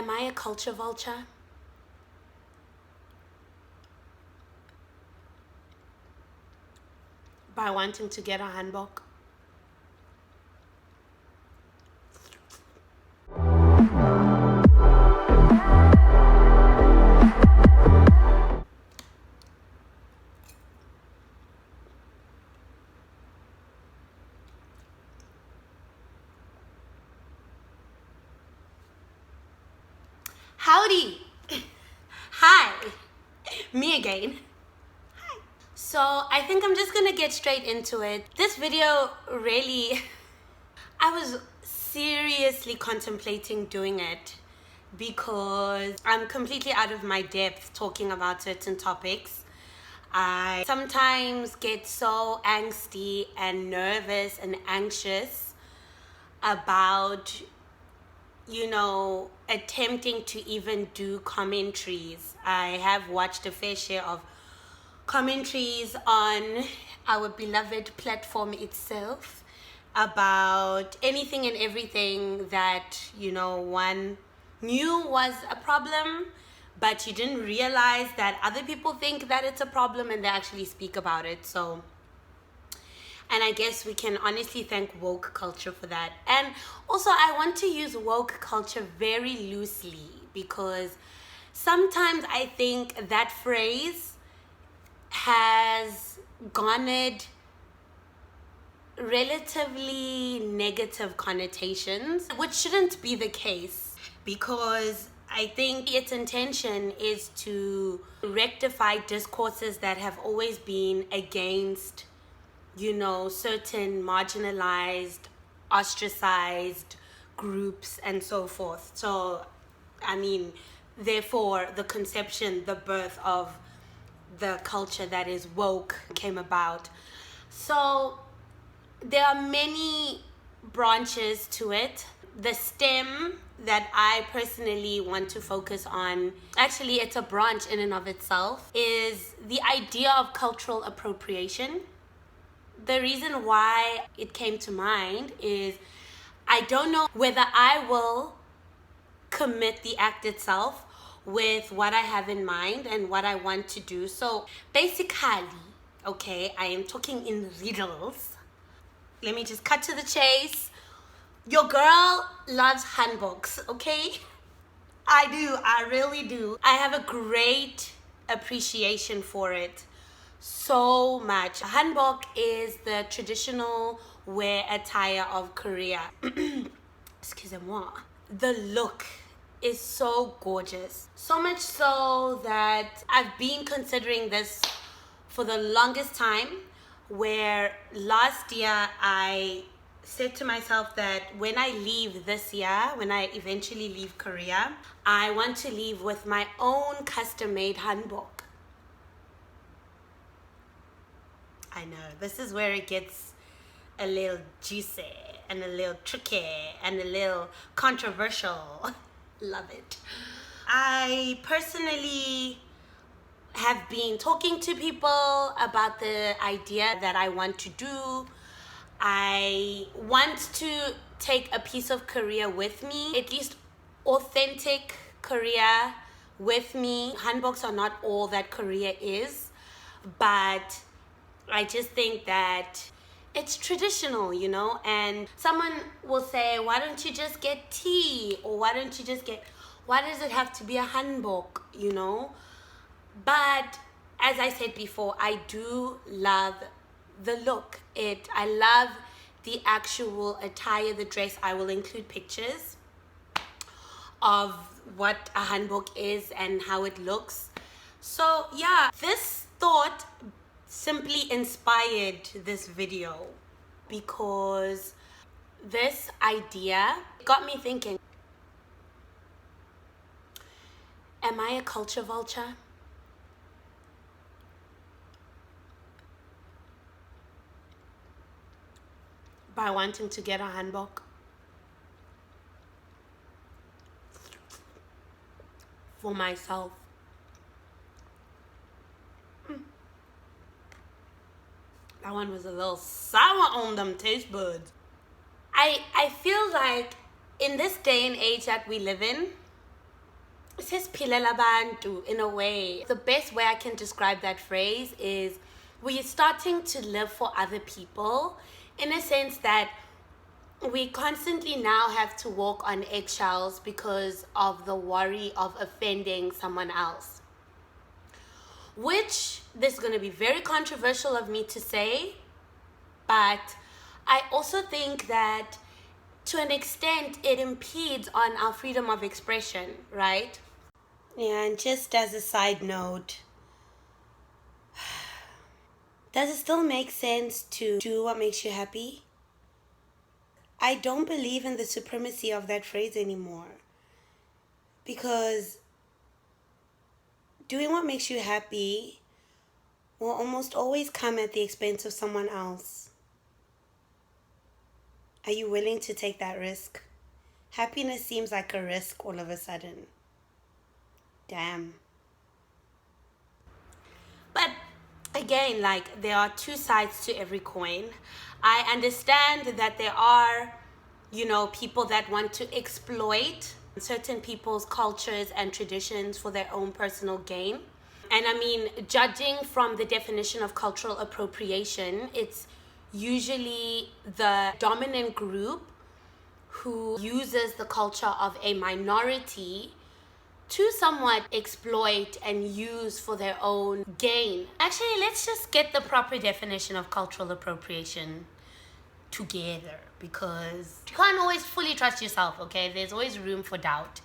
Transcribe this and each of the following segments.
Am I a culture vulture? By wanting to get a hanbok? Howdy! Hi! Me again. Hi. So I think I'm just gonna get straight into it. This video really, I was seriously contemplating doing it because I'm completely out of my depth talking about certain topics. I sometimes get so angsty and nervous and anxious about attempting to even do commentaries. I have watched a fair share of commentaries on our beloved platform itself about anything and everything that, one knew was a problem, but you didn't realize that other people think that it's a problem and they actually speak about it. And I guess we can honestly thank woke culture for that. And also, I want to use woke culture very loosely because sometimes I think that phrase has garnered relatively negative connotations, which shouldn't be the case, because I think its intention is to rectify discourses that have always been against certain marginalized, ostracized groups and so forth. So, therefore, the conception, the birth of the culture that is woke came about. So, there are many branches to it. The stem that I personally want to focus on, actually it's a branch in and of itself, is the idea of cultural appropriation. The reason why it came to mind is I don't know whether I will commit the act itself with what I have in mind and what I want to do. So basically, okay, I am talking in riddles. Let me just cut to the chase. Your girl loves hanboks, okay? I do, I really do. I have a great appreciation for it. So much. Hanbok is the traditional wear attire of Korea. Excusez-moi. The look is so gorgeous. So much so that I've been considering this for the longest time, where last year I said to myself that when I leave this year, when I eventually leave Korea, I want to leave with my own custom-made hanbok. I know, this is where it gets a little juicy and a little tricky and a little controversial. Love it. I personally have been talking to people about the idea that I want to do. I want to take a piece of Korea with me, at least authentic Korea with me. Hanboks are not all that Korea is, but I just think that it's traditional, and someone will say, why don't you just get tea? Or why does it have to be a hanbok, But as I said before, I do love the look. I love the actual attire, the dress. I will include pictures of what a hanbok is and how it looks. So yeah, this thought simply inspired this video because this idea got me thinking, am I a culture vulture? By wanting to get a hanbok for myself. That one was a little sour on them taste buds. I feel like in this day and age that we live in, sesiphilela abantu in a way. The best way I can describe that phrase is we're starting to live for other people, in a sense that we constantly now have to walk on eggshells because of the worry of offending someone else. Which, this is going to be very controversial of me to say, but I also think that to an extent it impedes on our freedom of expression, right? Yeah, and just as a side note, does it still make sense to do what makes you happy? I don't believe in the supremacy of that phrase anymore. Because doing what makes you happy will almost always come at the expense of someone else. Are you willing to take that risk? Happiness seems like a risk all of a sudden. Damn. But again, like, there are two sides to every coin. I understand that there are, people that want to exploit certain people's cultures and traditions for their own personal gain. And I mean, judging from the definition of cultural appropriation, it's usually the dominant group who uses the culture of a minority to somewhat exploit and use for their own gain. Actually, let's just get the proper definition of cultural appropriation together, because you can't always fully trust yourself, okay? There's always room for doubt.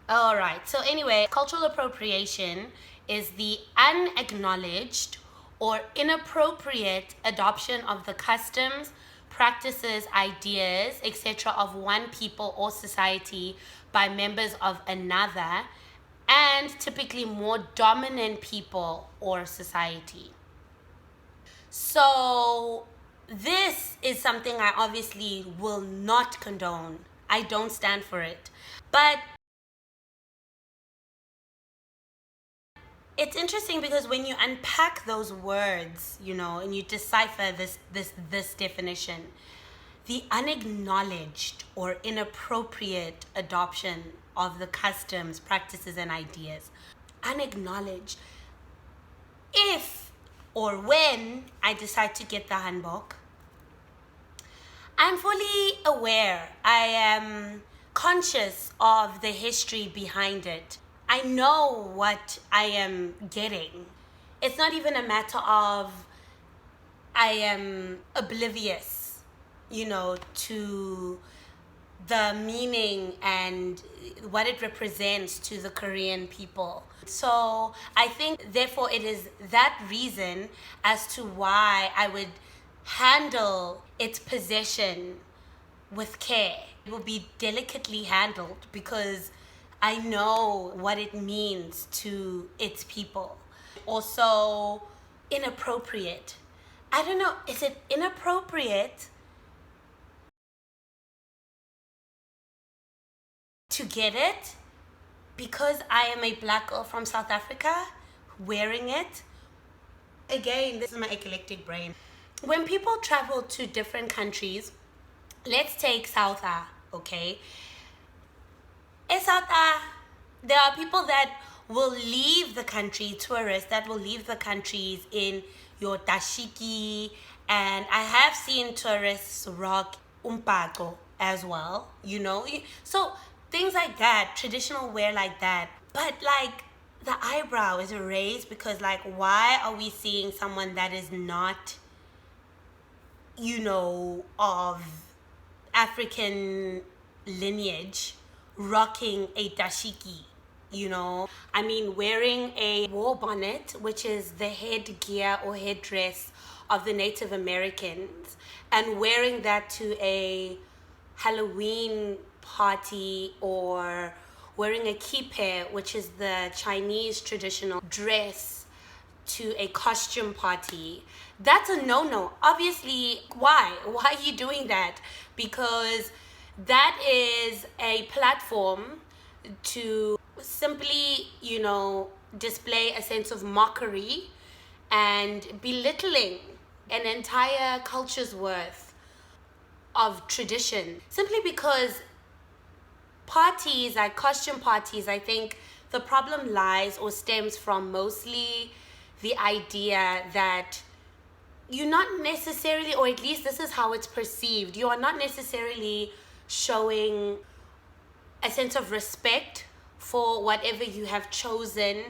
All right, so anyway, cultural appropriation is the unacknowledged or inappropriate adoption of the customs, practices, ideas, etc. of one people or society by members of another, and typically more dominant people or society. So this is something I obviously will not condone. I don't stand for it. But it's interesting because when you unpack those words, and you decipher this definition, the unacknowledged or inappropriate adoption of the customs, practices, and ideas. Unacknowledged. If or when I decide to get the hanbok, I'm fully aware. I am conscious of the history behind it. I know what I am getting. It's not even a matter of I am oblivious, to the meaning and what it represents to the Korean people. So I think, therefore, it is that reason as to why I would handle its possession with care. It will be delicately handled because I know what it means to its people. Also, inappropriate. I don't know, is it inappropriate to get it because I am a black girl from South Africa wearing it? Again, this is my eclectic brain. When people travel to different countries, let's take South Africa, okay? In South Africa, there are people that will leave the country, tourists that will leave the countries in your dashiki, and I have seen tourists rock umpago as well, So things like that, traditional wear like that. But like, the eyebrow is raised because, like, why are we seeing someone that is not, of African lineage rocking a dashiki, I mean, wearing a war bonnet, which is the headgear or headdress of the Native Americans, and wearing that to a Halloween party, or wearing a kipe, which is the Chinese traditional dress, to a costume party. That's a no-no. Obviously, why? Why are you doing that? Because that is a platform to simply, display a sense of mockery and belittling an entire culture's worth of tradition. Simply because parties, like costume parties, I think the problem lies or stems from mostly the idea that you're not necessarily, or at least this is how it's perceived, you are not necessarily showing a sense of respect for whatever you have chosen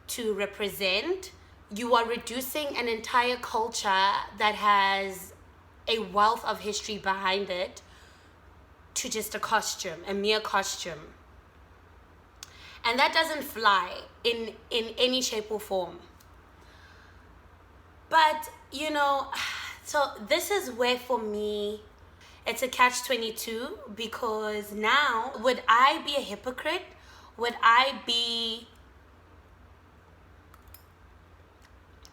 to represent. You are reducing an entire culture that has a wealth of history behind it to just a costume, a mere costume. And that doesn't fly in any shape or form. But, you know, so this is where for me, it's a catch-22, because now, would I be a hypocrite? Would I be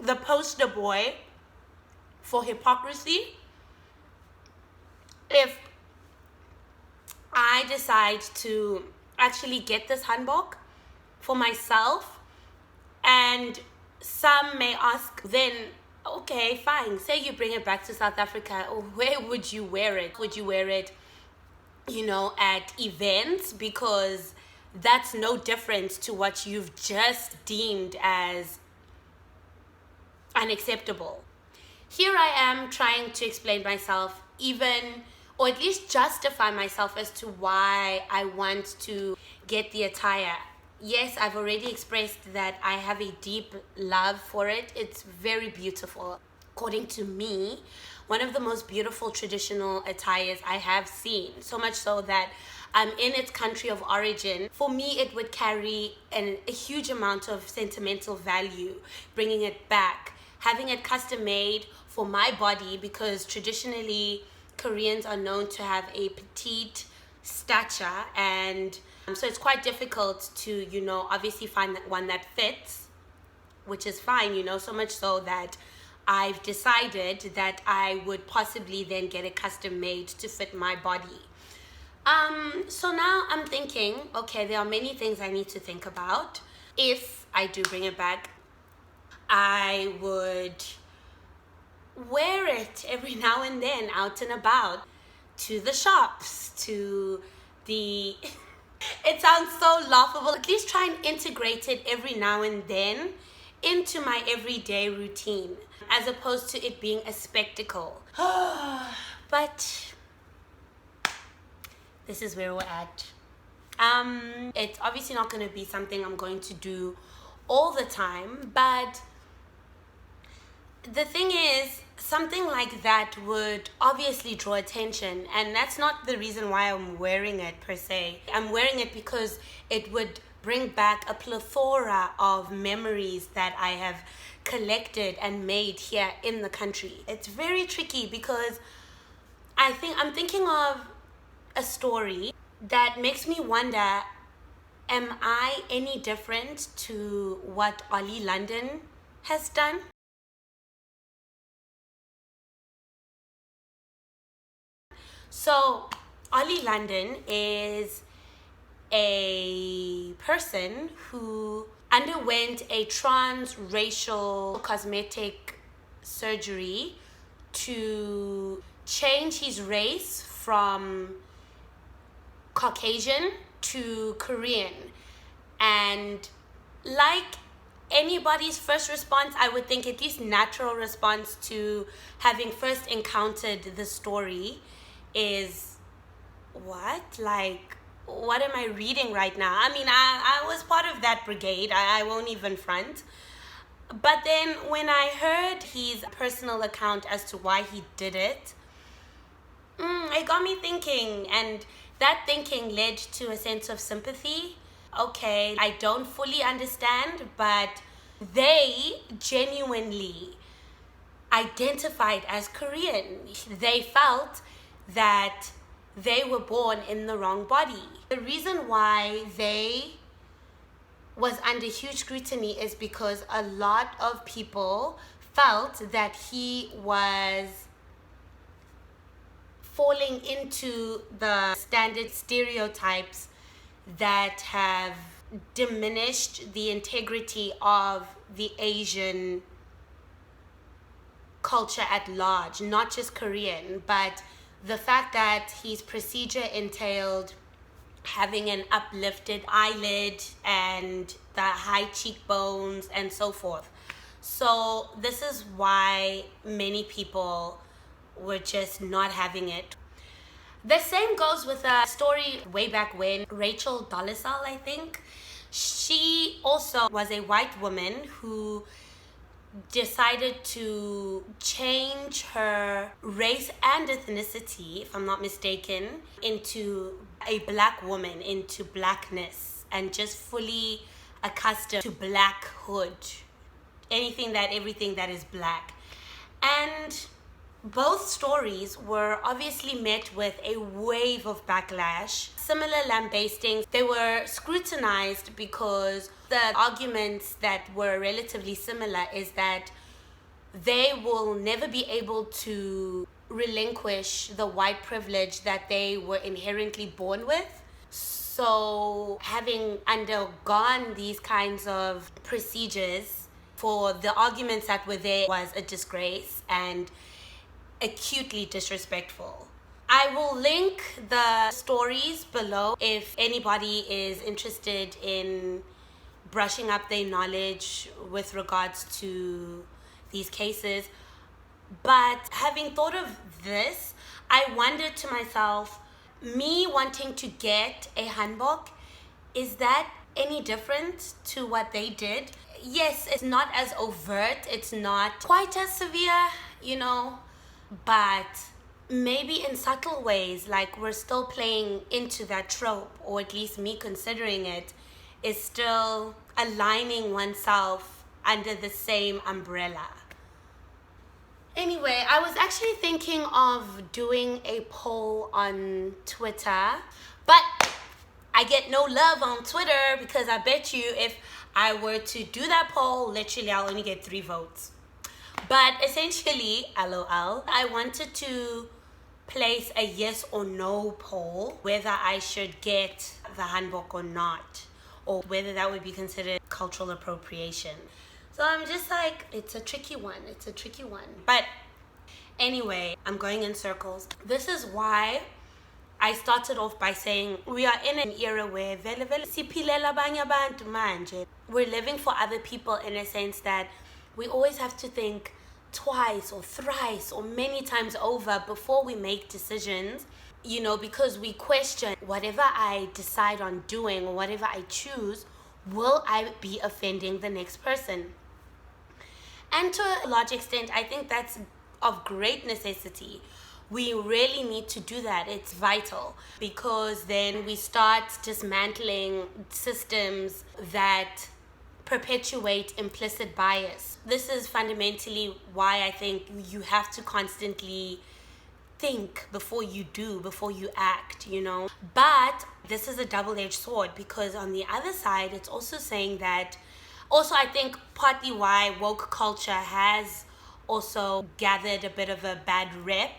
the poster boy for hypocrisy if I decide to actually get this hanbok for myself? And some may ask then, okay, fine, say you bring it back to South Africa, where would you wear it? Would you wear it, you know, at events? Because that's no different to what you've just deemed as unacceptable. Here I am trying to explain myself, even, or at least justify myself as to why I want to get the attire. Yes, I've already expressed that I have a deep love for it. It's very beautiful. According to me, one of the most beautiful traditional attires I have seen. So much so that in its country of origin, for me, it would carry a huge amount of sentimental value, bringing it back, having it custom made for my body, because traditionally Koreans are known to have a petite stature, and so it's quite difficult to, you know, obviously find that one that fits, which is fine, you know, so much so that I've decided that I would possibly then get it custom made to fit my body. So now I'm thinking, okay, there are many things I need to think about. If I do bring it back, I would wear it every now and then out and about, to the shops, to the it sounds so laughable. At least try and integrate it every now and then into my everyday routine, as opposed to it being a spectacle. But this is where we're at. It's obviously not going to be something I'm going to do all the time, but the thing is, something like that would obviously draw attention, and that's not the reason why I'm wearing it per se. I'm wearing it because it would bring back a plethora of memories that I have collected and made here in the country. It's very tricky because I'm thinking of a story that makes me wonder, am I any different to what Prolly London has done? So, Prolly London is a person who underwent a transracial cosmetic surgery to change his race from Caucasian to Korean. And like anybody's first response, I would think, at least natural response to having first encountered the story, is what? Like, what am I reading right now? I mean, I was part of that brigade. I won't even front. But then when I heard his personal account as to why he did it, it got me thinking, and that thinking led to a sense of sympathy. Okay, I don't fully understand, but they genuinely identified as Korean. They felt that they were born in the wrong body. The reason why they was under huge scrutiny is because a lot of people felt that he was falling into the standard stereotypes that have diminished the integrity of the Asian culture at large, not just Korean, but the fact that his procedure entailed having an uplifted eyelid and the high cheekbones and so forth. So this is why many people were just not having it. The same goes with a story way back when, Rachel Dolezal, I think. She also was a white woman who decided to change her race and ethnicity, if I'm not mistaken, into a black woman, into blackness, and just fully accustomed to blackhood. Everything that is black. And both stories were obviously met with a wave of backlash, similar lambastings. They were scrutinized because the arguments that were relatively similar is that they will never be able to relinquish the white privilege that they were inherently born with. So having undergone these kinds of procedures, for the arguments that were there was a disgrace and acutely disrespectful. I will link the stories below if anybody is interested in brushing up their knowledge with regards to these cases. But having thought of this, I wondered to myself, me wanting to get a hanbok, is that any different to what they did? Yes, it's not as overt, it's not quite as severe, but maybe in subtle ways, like we're still playing into that trope, or at least me considering it, is still aligning oneself under the same umbrella. Anyway, I was actually thinking of doing a poll on Twitter, but I get no love on Twitter because I bet you if I were to do that poll, literally I'll only get 3 votes. But essentially, LOL, I wanted to place a yes or no poll whether I should get the hanbok or not, or whether that would be considered cultural appropriation. So I'm just like, it's a tricky one. But anyway, I'm going in circles. This is why I started off by saying we are in an era where we're living for other people, in a sense that we always have to think twice or thrice or many times over before we make decisions, because we question whatever I decide on doing or whatever I choose, will I be offending the next person? And to a large extent, I think that's of great necessity. We really need to do that. It's vital, because then we start dismantling systems that perpetuate implicit bias. This is fundamentally why I think you have to constantly think before you act, But this is a double-edged sword, because on the other side, it's also saying that, I think partly why woke culture has also gathered a bit of a bad rep,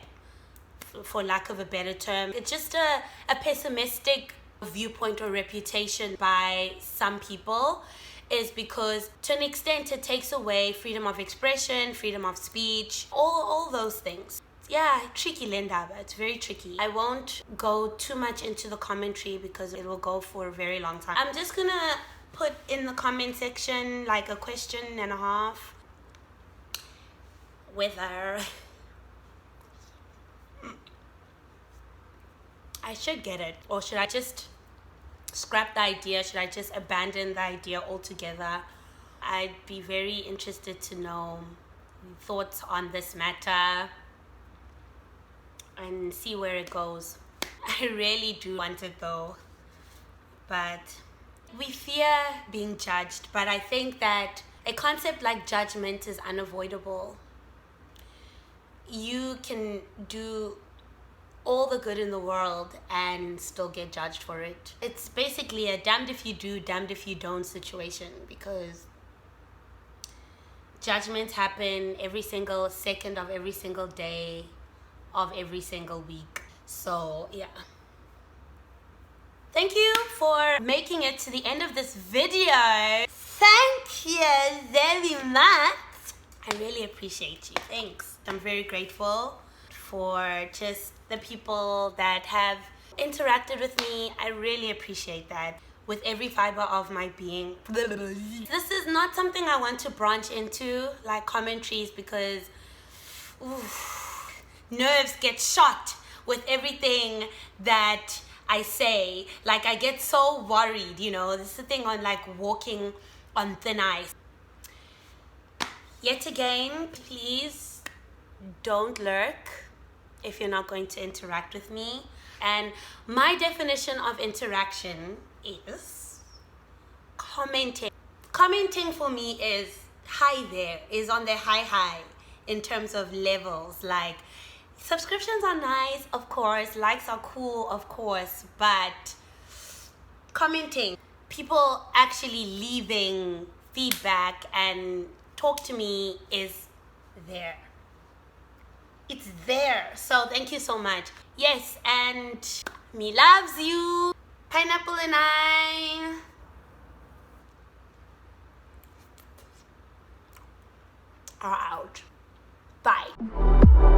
for lack of a better term. It's just a pessimistic viewpoint or reputation by some people, is because to an extent it takes away freedom of expression, freedom of speech, all those things. Yeah, tricky, Linda, but it's very tricky. I won't go too much into the commentary because it will go for a very long time. I'm just gonna put in the comment section like a question and a half, whether I should get it, or should I just scrap the idea? Should I just abandon the idea altogether? I'd be very interested to know thoughts on this matter and see where it goes. I really do want it though, but we fear being judged. But I think that a concept like judgment is unavoidable. You can do all the good in the world and still get judged for it. It's basically a damned if you do, damned if you don't situation, because judgments happen every single second of every single day of every single week. So yeah, thank you for making it to the end of this video. Thank you very much. I really appreciate you. Thanks. I'm very grateful for just the people that have interacted with me. I really appreciate that with every fiber of my being. This is not something I want to branch into, like commentaries, because nerves get shot with everything that I say. Like, I get so worried, you know. This is the thing on like walking on thin ice. Yet again, please don't lurk if you're not going to interact with me. And my definition of interaction is commenting. Commenting for me is hi there, is on the high in terms of levels. Like, subscriptions are nice, of course, likes are cool, of course, but commenting, people actually leaving feedback and talk to me is there. It's there. So thank you so much. Yes, and me loves you. Pineapple and I are out. Bye.